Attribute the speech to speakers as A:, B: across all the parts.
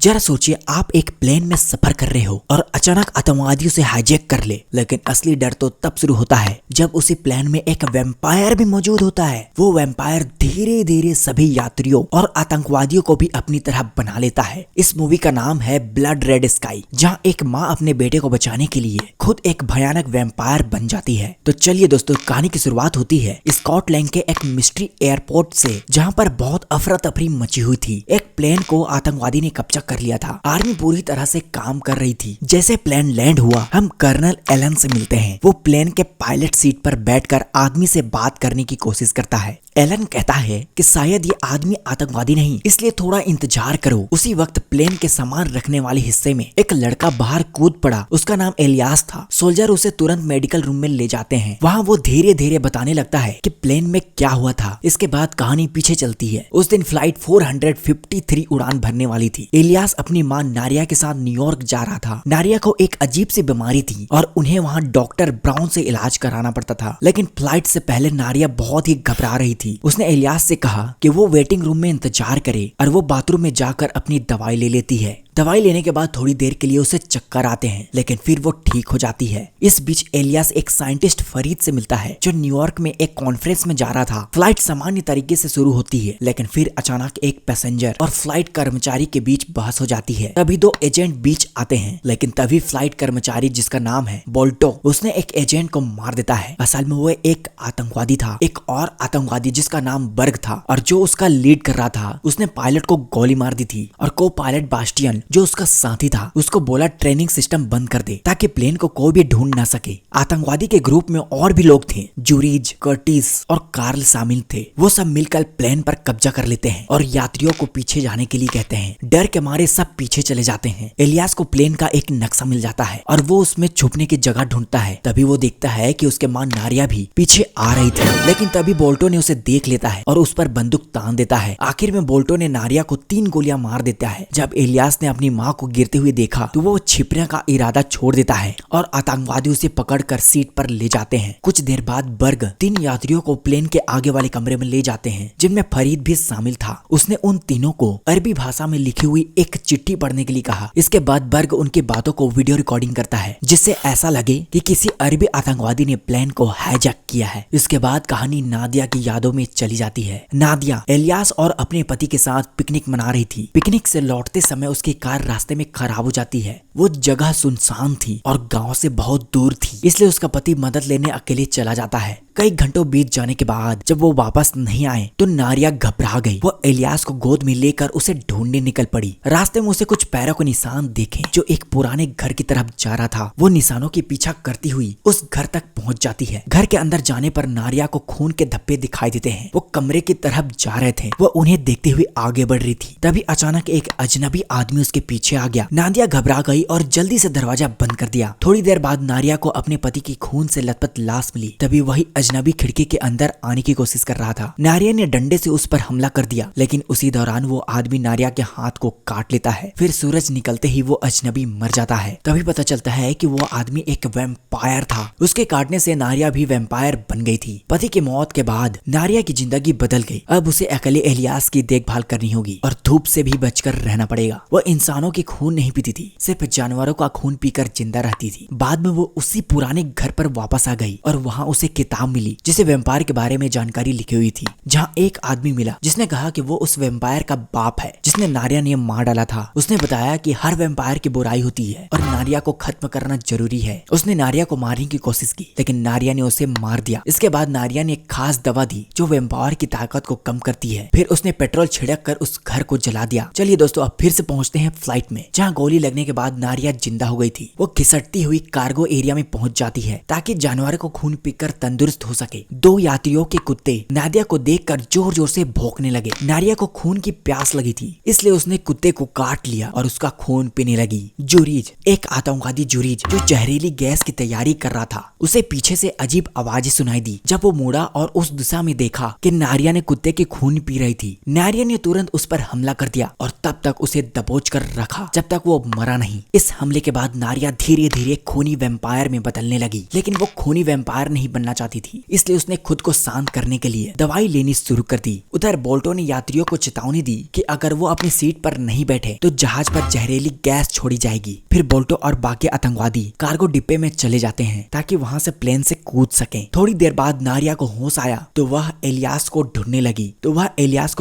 A: जरा सोचिए, आप एक प्लेन में सफर कर रहे हो और अचानक आतंकवादी उसे हाईजैक कर ले। लेकिन असली डर तो तब शुरू होता है जब उसी प्लेन में एक वैम्पायर भी मौजूद होता है। वो वैम्पायर धीरे धीरे सभी यात्रियों और आतंकवादियों को भी अपनी तरह बना लेता है। इस मूवी का नाम है ब्लड रेड स्काई, जहाँ एक माँ अपने बेटे को बचाने के लिए खुद एक भयानक वैम्पायर बन जाती है। तो चलिए दोस्तों, कहानी की शुरुआत होती है स्कॉटलैंड के एक मिस्ट्री एयरपोर्ट से, जहाँ पर बहुत अफरा तफरी मची हुई थी। एक प्लेन को आतंकवादी ने कब्जा कर लिया था। आर्मी पूरी तरह से काम कर रही थी। जैसे प्लेन लैंड हुआ, हम कर्नल एलन से मिलते हैं। वो प्लेन के पायलट सीट पर बैठकर आदमी से बात करने की कोशिश करता है। एलन कहता है कि शायद ये आदमी आतंकवादी नहीं, इसलिए थोड़ा इंतजार करो। उसी वक्त प्लेन के सामान रखने वाले हिस्से में एक लड़का बाहर कूद पड़ा। उसका नाम इलियास था। सोल्जर उसे तुरंत मेडिकल रूम में ले जाते हैं। वहाँ वो धीरे धीरे बताने लगता है कि प्लेन में क्या हुआ था। इसके बाद कहानी पीछे चलती है। उस दिन फ्लाइट 453 उड़ान भरने वाली थी। इलियास अपनी माँ नारिया के साथ न्यूयॉर्क जा रहा था। नारिया को एक अजीब सी बीमारी थी और उन्हें वहाँ डॉक्टर ब्राउन से इलाज कराना पड़ता था। लेकिन फ्लाइट से पहले नारिया बहुत ही घबरा रही थी। उसने इलियास से कहा कि वो वेटिंग रूम में इंतजार करे और वो बाथरूम में जाकर अपनी दवाई ले लेती है। दवाई लेने के बाद थोड़ी देर के लिए उसे चक्कर आते हैं, लेकिन फिर वो ठीक हो जाती है। इस बीच इलियास एक साइंटिस्ट फरीद से मिलता है, जो न्यूयॉर्क में एक कॉन्फ्रेंस में जा रहा था। फ्लाइट सामान्य तरीके से शुरू होती है, लेकिन फिर अचानक एक पैसेंजर और फ्लाइट कर्मचारी के बीच बहस हो जाती है। तभी दो एजेंट बीच आते हैं, लेकिन तभी फ्लाइट कर्मचारी, जिसका नाम है बोल्टो, उसने एक एजेंट को मार देता है। असल में वो एक आतंकवादी था। एक और आतंकवादी जिसका नाम बर्ग था और जो उसका लीड कर रहा था, उसने पायलट को गोली मार दी थी। और को पायलट बास्टियन, जो उसका साथी था, उसको बोला ट्रेनिंग सिस्टम बंद कर दे ताकि प्लेन को कोई भी ढूंढ ना सके। आतंकवादी के ग्रुप में और भी लोग थे। जूरीज, कर्टिस और कार्ल शामिल थे। वो सब मिलकर प्लेन पर कब्जा कर लेते हैं और यात्रियों को पीछे जाने के लिए कहते हैं। डर के मारे सब पीछे चले जाते हैं। इलियास को प्लेन का एक नक्शा मिल जाता है और वो उसमें छुपने की जगह ढूंढता है। तभी वो देखता है कि उसके माँ नारिया भी पीछे आ रही थी, लेकिन तभी बोल्टो ने उसे देख लेता है और उस पर बंदूक तान देता है। आखिर में बोल्टो ने नारिया को 3 गोलियां मार देता है। जब इलियास ने अपनी माँ को गिरते हुए देखा तो वो छिपने का इरादा छोड़ देता है और आतंकवादी उसे पकड़कर सीट पर ले जाते हैं। कुछ देर बाद बर्ग 3 यात्रियों को प्लेन के आगे वाले कमरे में ले जाते हैं, जिनमें फरीद भी शामिल था। उसने उन तीनों को अरबी भाषा में लिखी हुई एक चिट्ठी पढ़ने के लिए कहा। इसके बाद बर्ग उनकी बातों को वीडियो रिकॉर्डिंग करता है, जिससे ऐसा लगे कि किसी अरबी आतंकवादी ने प्लेन को हाईजैक किया है। इसके बाद कहानी नादिया की यादों में चली जाती है। नादिया इलियास और अपने पति के साथ पिकनिक मना रही थी। पिकनिक से लौटते समय उसकी कार रास्ते में खराब हो जाती है। वो जगह सुनसान थी और गांव से बहुत दूर थी, इसलिए उसका पति मदद लेने अकेले चला जाता है। कई घंटों बीत जाने के बाद जब वो वापस नहीं आए तो नारिया घबरा गई। वो इलियास को गोद में लेकर उसे ढूंढने निकल पड़ी। रास्ते में उसे कुछ पैरों के निशान देखे, जो एक पुराने घर की तरफ जा रहा था। वो निशानों की पीछा करती हुई उस घर तक पहुंच जाती है। घर के अंदर जाने पर नारिया को खून के धब्बे दिखाई देते हैं। वो कमरे की तरफ जा रहे थे। वो उन्हें देखते हुए आगे बढ़ रही थी। तभी अचानक एक अजनबी आदमी उसके पीछे आ गया। नादिया घबरा गई और जल्दी से दरवाजा बंद कर दिया। थोड़ी देर बाद नारिया को अपने पति की खून से लथपथ लाश मिली। तभी वही अजनबी खिड़की के अंदर आने की कोशिश कर रहा था। नारिया ने डंडे से उस पर हमला कर दिया, लेकिन उसी दौरान वो आदमी नारिया के हाथ को काट लेता है। फिर सूरज निकलते ही वो अजनबी मर जाता है। तभी पता चलता है कि वो आदमी एक वैम्पायर था। उसके काटने से नारिया भी वैम्पायर बन गई थी। पति की मौत के बाद नारिया की जिंदगी बदल गई। अब उसे अकेले इलियास की देखभाल करनी होगी और धूप से भी बचकर रहना पड़ेगा। वो इंसानों की खून नहीं पीती थी, सिर्फ जानवरों का खून पीकर जिंदा रहती थी। बाद में वो उसी पुराने घर पर वापस आ गई और वहाँ उसे किताब मिली, जिसे वैम्पायर के बारे में जानकारी लिखी हुई थी। जहाँ एक आदमी मिला जिसने कहा कि वो उस वैम्पायर का बाप है, जिसने नारिया ने मार डाला था। उसने बताया कि हर वैम्पायर की बुराई होती है और नारिया को खत्म करना जरूरी है। उसने नारिया को मारने की कोशिश की, लेकिन नारिया ने उसे मार दिया। इसके बाद नारिया ने एक खास दवा दी जो वैम्पायर की ताकत को कम करती है। फिर उसने पेट्रोल छिड़क कर उस घर को जला दिया। चलिए दोस्तों, अब फिर से पहुंचते हैं फ्लाइट में, जहाँ गोली लगने के बाद नारिया जिंदा हो गई थी। वो घिसटती हुई कार्गो एरिया में पहुंच जाती है ताकि जानवरों को खून पीकर तंदुरुस्त हो सके। 2 यात्रियों के कुत्ते नादिया को देखकर जोर जोर से भौंकने लगे। नारिया को खून की प्यास लगी थी, इसलिए उसने कुत्ते को काट लिया और उसका खून पीने लगी। जूरीज, एक आतंकवादी जूरीज जो जहरीली गैस की तैयारी कर रहा था, उसे पीछे से अजीब आवाजें सुनाई दी। जब वो मुड़ा और उस दिशा में देखा कि नारिया ने कुत्ते के खून पी रही थी, नारिया ने तुरंत उस पर हमला कर दिया और तब तक उसे दबोच कर रखा जब तक वो मरा नहीं। इस हमले के बाद नारिया धीरे धीरे खूनी वैम्पायर में बदलने लगी, लेकिन वो खूनी वैम्पायर नहीं बनना चाहती थी, इसलिए उसने खुद को शांत करने के लिए दवाई लेनी शुरू कर दी। उधर बोल्टो ने यात्रियों को चेतावनी दी कि अगर वो अपनी सीट पर नहीं बैठे तो जहाज पर जहरीली गैस छोड़ी जाएगी। फिर बोल्टो और बाकी आतंकवादी कार्गो डिब्बे में चले जाते हैं ताकि वहां से प्लेन से कूद सकें। थोड़ी देर बाद नारिया को होश आया तो वह एलियास को ढूंढने लगी।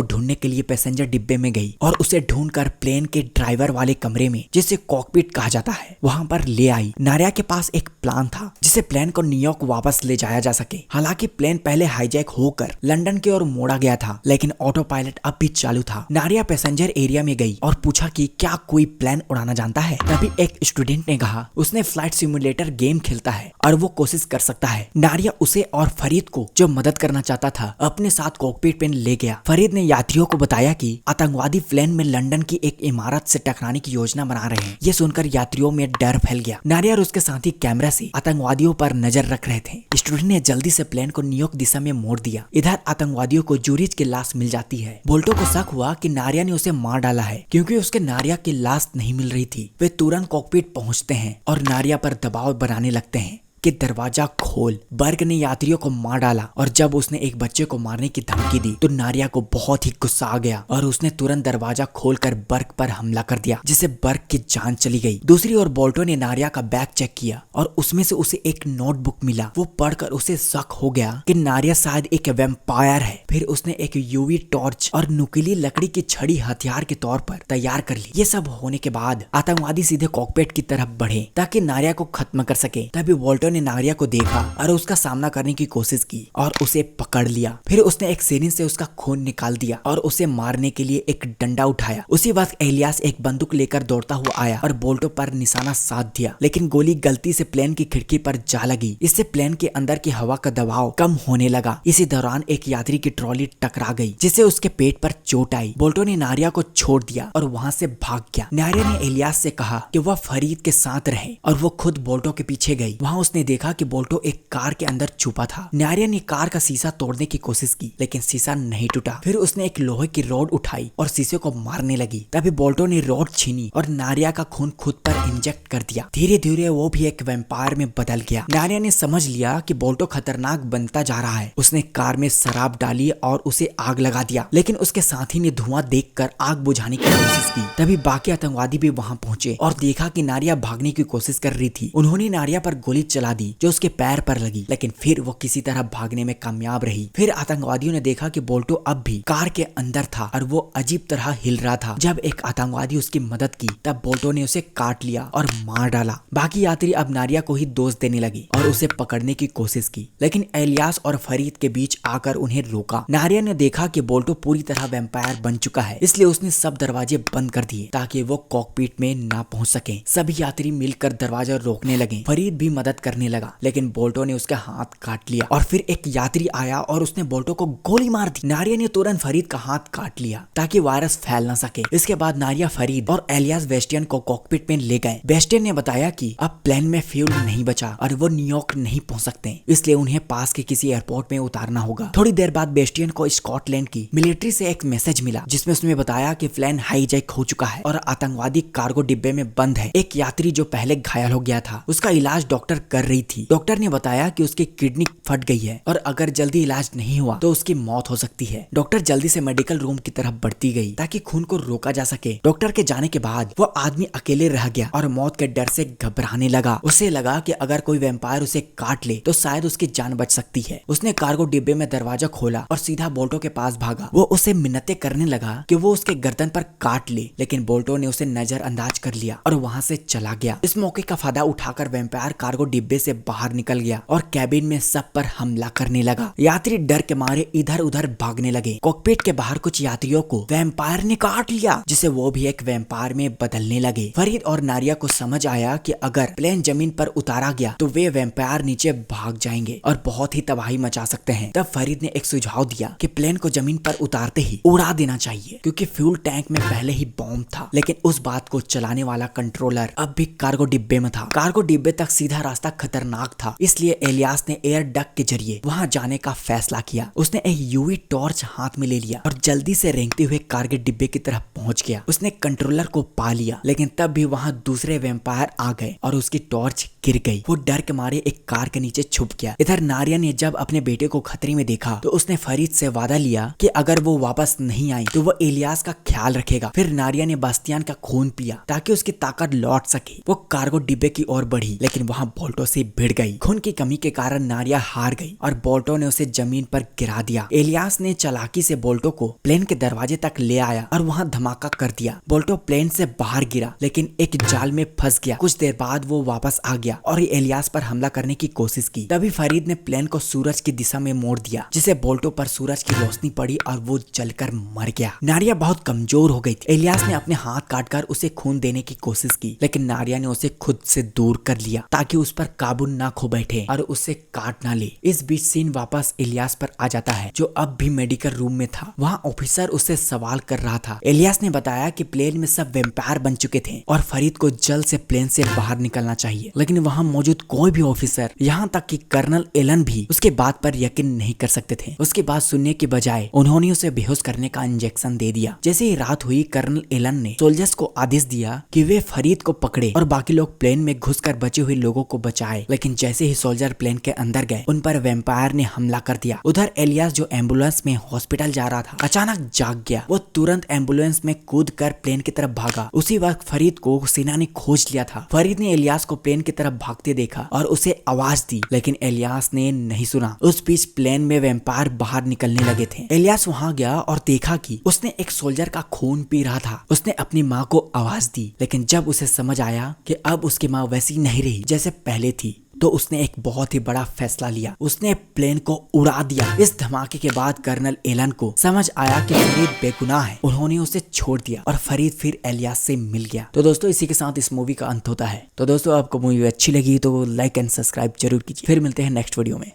A: ढूंढने के लिए पैसेंजर डिब्बे में गई और उसे ढूंढकर प्लेन के ड्राइवर वाले कमरे में, जिसे कॉकपिट कहा जाता है, वहां पर ले आई। नारिया के पास एक प्लान था जिसे प्लेन को न्यूयॉर्क वापस ले जाया जा सके। हालांकि प्लेन पहले हाईजैक होकर लंदन की ओर मोड़ा गया था, लेकिन ऑटो पायलट अब भी चालू था। नारिया पैसेंजर एरिया में गई और पूछा कि क्या कोई प्लेन उड़ाना जानता है। तभी एक स्टूडेंट ने कहा उसने फ्लाइट सिमुलेटर गेम खेलता है और वो कोशिश कर सकता है। नारिया उसे और फरीद को, जो मदद करना चाहता था, अपने साथ कॉकपिट में ले गया। फरीद ने यात्रियों को बताया कि आतंकवादी प्लेन में लंदन की एक इमारत से टकराने की योजना बना रहे हैं। ये सुनकर यात्रियों में डर फैल गया। नारिया और उसके साथी कैमरा से आतंकवादियों पर नजर रख रहे थे। स्टूडेंट ने जल्दी से प्लेन को न्यूयॉर्क दिशा में मोड़ दिया। इधर आतंकवादियों को जूरिच की लाश मिल जाती है। बोल्टो को शक हुआ कि नारिया ने उसे मार डाला है, क्योंकि उसके नारिया की लाश नहीं मिल रही थी। वे तुरंत कॉकपिट पहुंचते हैं और नारिया पर दबाव बनाने लगते हैं कि दरवाजा खोल। बर्ग ने यात्रियों को मार डाला और जब उसने एक बच्चे को मारने की धमकी दी तो नारिया को बहुत ही गुस्सा आ गया और उसने तुरंत दरवाजा खोलकर बर्ग पर हमला कर दिया, जिससे बर्ग की जान चली गई। दूसरी ओर बोल्टो ने नारिया का बैग चेक किया और उसमें से उसे एक नोटबुक मिला। वो पढ़कर उसे शक हो गया कि नारिया शायद एक वैम्पायर है। फिर उसने एक यूवी टॉर्च और नुकीली लकड़ी की छड़ी हथियार के तौर पर तैयार कर ली। ये सब होने के बाद आतंकवादी सीधे कॉकपिट की तरफ बढ़े ताकि नारिया को खत्म कर सके। तभी बोल्टो ने नारिया को देखा और उसका सामना करने की कोशिश की और उसे पकड़ लिया। फिर उसने एक सिरिंज से उसका खून निकाल दिया और उसे मारने के लिए एक डंडा उठाया। उसी वक्त एलियास एक बंदूक लेकर दौड़ता हुआ आया और बोल्टो पर निशाना साध दिया, लेकिन गोली गलती से प्लेन की खिड़की पर जा लगी। इससे प्लेन के अंदर की हवा का दबाव कम होने लगा। इसी दौरान एक यात्री की ट्रॉली टकरा गई, जिससे उसके पेट पर चोट आई। बोल्टो ने नारिया को छोड़ दिया और वहां से भाग गया। नारिया ने एलियास से कहा कि वह फरीद के साथ रहे और वो खुद बोल्टो के पीछे गई। वहां उसने देखा कि बोल्टो एक कार के अंदर छुपा था। नारिया ने कार का शीशा तोड़ने की कोशिश की, लेकिन शीशा नहीं टूटा। फिर उसने एक लोहे की रॉड उठाई और शीशे को मारने लगी। तभी बोल्टो ने रॉड छीनी और नारिया का खून खुद पर इंजेक्ट कर दिया। धीरे धीरे वो भी एक वैम्पायर में बदल गया। नारिया ने समझ लिया कि बोल्टो खतरनाक बनता जा रहा है। उसने कार में शराब डाली और उसे आग लगा दिया, लेकिन उसके साथी ने धुआं देखकर आग बुझाने की कोशिश की। तभी बाकी आतंकवादी भी वहां पहुंचे और देखा कि नारिया भागने की कोशिश कर रही थी। उन्होंने नारिया पर गोली चला दी जो उसके पैर पर लगी, लेकिन फिर वो किसी तरह भागने में कामयाब रही। फिर आतंकवादियों ने देखा कि बोल्टो अब भी कार के अंदर था और वो अजीब तरह हिल रहा था। जब एक आतंकवादी उसकी मदद की तब बोल्टो ने उसे काट लिया और मार डाला। बाकी यात्री अब नारिया को ही दोष देने लगे और उसे पकड़ने की कोशिश की, लेकिन एलियास और फरीद के बीच आकर उन्हें रोका। नारिया ने देखा कि बोल्टो पूरी तरह वैम्पायर बन चुका है, इसलिए उसने सब दरवाजे बंद कर दिए ताकि वो कॉकपिट में ना पहुंच सके। सभी यात्री मिलकर दरवाजा रोकने लगे। फरीद भी मदद करने लगा, लेकिन बोल्टो ने उसका हाथ काट लिया और फिर एक यात्री आया और उसने बोल्टो को गोली मार दी। नारिया ने तुरंत फरीद का हाथ काट लिया ताकि वायरस फैल ना सके। इसके बाद नारिया फरीद और एलियास बेस्टियन को कॉकपिट में ले गए। बेस्टियन ने बताया कि अब प्लेन में फ्यूल नहीं बचा और वो न्यूयॉर्क नहीं पहुंच सकते, इसलिए उन्हें पास के किसी एयरपोर्ट में उतारना होगा। थोड़ी देर बाद बेस्टियन को स्कॉटलैंड की मिलिट्री से एक मैसेज मिला, जिसमें उसने बताया कि प्लेन हाईजैक हो चुका है और आतंकवादी कार्गो डिब्बे में बंद है। एक यात्री जो पहले घायल हो गया था, उसका इलाज डॉक्टर कर रही थी। डॉक्टर ने बताया कि उसकी किडनी फट गई है और अगर जल्दी इलाज नहीं हुआ तो उसकी मौत हो सकती है। डॉक्टर जल्दी से मेडिकल रूम की तरफ बढ़ती गई ताकि खून को रोका जा सके। डॉक्टर के जाने के बाद वो आदमी अकेले रह गया और मौत के डर से घबराने लगा। उसे लगा कि अगर कोई वैम्पायर उसे काट ले तो शायद उसकी जान बच सकती है। उसने कार्गो डिब्बे में दरवाजा खोला और सीधा बोल्टो के पास भागा। वो उसे मिन्नतें करने लगा कि वो उसके गर्दन पर काट ले, लेकिन बोल्टो ने उसे नजरअंदाज कर लिया और वहां से चला गया। इस मौके का फायदा उठाकर वैम्पायर कार्गो डिब्बे से बाहर निकल गया और कैबिन में सब पर हमला करने लगा। यात्री डर के मारे इधर उधर भागने लगे। कॉकपिट के बाहर कुछ यात्रियों को वैम्पायर ने काट लिया, जिसे वो भी एक वैम्पायर में बदलने लगे। फरीद और नारिया को समझ आया कि अगर प्लेन जमीन पर उतारा गया तो वे वैम्पायर नीचे भाग जाएंगे और बहुत ही तबाही मचा सकते हैं। तब फरीद ने एक सुझाव दिया कि प्लेन को जमीन पर उतारते ही उड़ा देना चाहिए, क्योंकि फ्यूल टैंक में पहले ही बॉम्ब था। लेकिन उस बात को चलाने वाला कंट्रोलर अब भी कार्गो डिब्बे में था। कार्गो डिब्बे तक सीधा रास्ता खतरनाक था, इसलिए एलियास ने एयर डक के जरिए वहां जाने का फैसला किया। उसने एक यूवी टॉर्च हाथ में ले लिया और जल्दी से रेंगते हुए कार के डिब्बे की तरफ पहुंच गया। उसने कंट्रोलर को पा लिया, लेकिन तब भी वहां दूसरे वैम्पायर आ गए और उसकी टॉर्च गिर गई। वो डर के मारे एक कार के नीचे छुप गया। इधर नारिया ने जब अपने बेटे को खतरे में देखा तो उसने फरीद से वादा लिया कि अगर वो वापस नहीं आई तो वो एलियास का ख्याल रखेगा। फिर नारिया ने बास्तियान का खून पिया ताकि उसकी ताकत लौट सके। वो कार्गो डिब्बे की ओर बढ़ी, लेकिन वहां बोल्टो से भिड़ गई। खून की कमी के कारण नारिया हार गई और बोल्टो ने उसे जमीन पर गिरा दिया। एलियास ने चालाकी से बोल्टो को प्लेन के दरवाजे तक ले आया और वहां धमाका कर दिया। बोल्टो प्लेन से बाहर गिरा, लेकिन एक जाल में फंस गया। कुछ देर बाद वो वापस आ गया और एलियास पर हमला करने की कोशिश की। तभी फरीद ने प्लेन को सूरज की दिशा में मोड़ दिया, जिसे बोल्टो पर सूरज की रोशनी पड़ी और वो जलकर मर गया। नारिया बहुत कमजोर हो गई थी। एलियास ने अपने हाथ काटकर उसे खून देने की कोशिश की, लेकिन नारिया ने उसे खुद से दूर कर लिया ताकि उस पर काबू ना खो बैठे और उसे काट ना ले। इस बीच सीन वापस एलियास पर आ जाता है, जो अब भी मेडिकल रूम में था। वहाँ ऑफिसर उससे सवाल कर रहा था। एलियास ने बताया कि प्लेन में सब वैम्पायर बन चुके थे और फरीद को जल्द से प्लेन से बाहर निकलना चाहिए, लेकिन वहाँ मौजूद कोई भी ऑफिसर, यहाँ तक कि कर्नल एलन भी उसके बात पर यकीन नहीं कर सकते थे। उसकी बात सुनने के बजाय उन्होंने उसे बेहोश करने का इंजेक्शन दे दिया। जैसे ही रात हुई, कर्नल एलन ने सोल्जर्स को आदेश दिया कि वे फरीद को पकड़े और बाकी लोग प्लेन में घुसकर बचे हुए लोगों को बचाए। लेकिन जैसे ही सोल्जर प्लेन के अंदर गए, उन पर वैम्पायर ने हमला कर दिया। उधर एलियास, जो एम्बुलेंस में हॉस्पिटल जा रहा था, अचानक जाग गया। वो तुरंत एम्बुलेंस में कूदकर प्लेन की तरफ भागा। उसी वक्त फरीद को सेना ने खोज लिया था। फरीद ने एलियास को प्लेन की तरफ भागते देखा और उसे आवाज दी, लेकिन एलियास ने नहीं सुना। उस बीच प्लेन में वैम्पायर बाहर निकलने लगे थे। एलियास वहां गया और देखा कि उसने एक सोल्जर का खून पी रहा था। उसने अपनी माँ को आवाज दी, लेकिन जब उसे समझ आया कि अब उसकी माँ वैसी नहीं रही जैसे पहले थी, तो उसने एक बहुत ही बड़ा फैसला लिया। उसने प्लेन को उड़ा दिया। इस धमाके के बाद कर्नल एलन को समझ आया कि फरीद बेगुनाह है। उन्होंने उसे छोड़ दिया और फरीद फिर एलियास से मिल गया। तो दोस्तों, इसी के साथ इस मूवी का अंत होता है। तो दोस्तों, आपको मूवी अच्छी लगी तो लाइक एंड सब्सक्राइब जरूर कीजिए। फिर मिलते हैं नेक्स्ट वीडियो में।